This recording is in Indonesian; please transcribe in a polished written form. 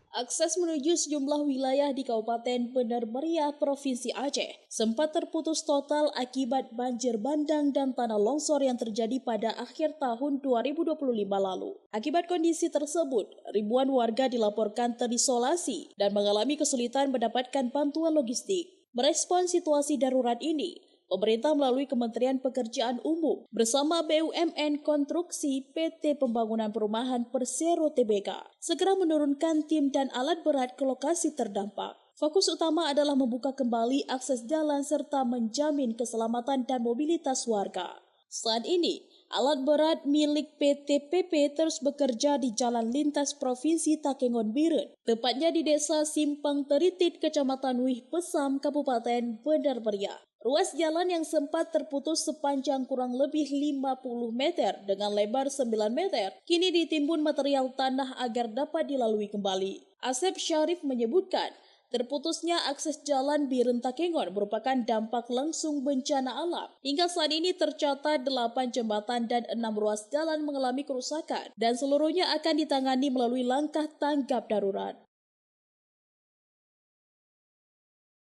Akses menuju sejumlah wilayah di Kabupaten Benar Meriah, Provinsi Aceh, sempat terputus total akibat banjir bandang dan tanah longsor yang terjadi pada akhir tahun 2025 lalu. Akibat kondisi tersebut, ribuan warga dilaporkan terisolasi dan mengalami kesulitan mendapatkan bantuan logistik. Merespon situasi darurat ini, pemerintah melalui Kementerian Pekerjaan Umum bersama BUMN Konstruksi PT Pembangunan Perumahan Persero Tbk segera menurunkan tim dan alat berat ke lokasi terdampak. Fokus utama adalah membuka kembali akses jalan serta menjamin keselamatan dan mobilitas warga. Saat ini, alat berat milik PT PP terus bekerja di Jalan Lintas Provinsi Takengon Biren, tepatnya di Desa Simpang Teritit, Kecamatan Wih Pesam, Kabupaten Benar Meriah. Ruas jalan yang sempat terputus sepanjang kurang lebih 50 meter dengan lebar 9 meter, kini ditimbun material tanah agar dapat dilalui kembali. Asep Syarif menyebutkan, terputusnya akses jalan Biren Takengon merupakan dampak langsung bencana alam. Hingga saat ini tercatat 8 jembatan dan 6 ruas jalan mengalami kerusakan dan seluruhnya akan ditangani melalui langkah tanggap darurat.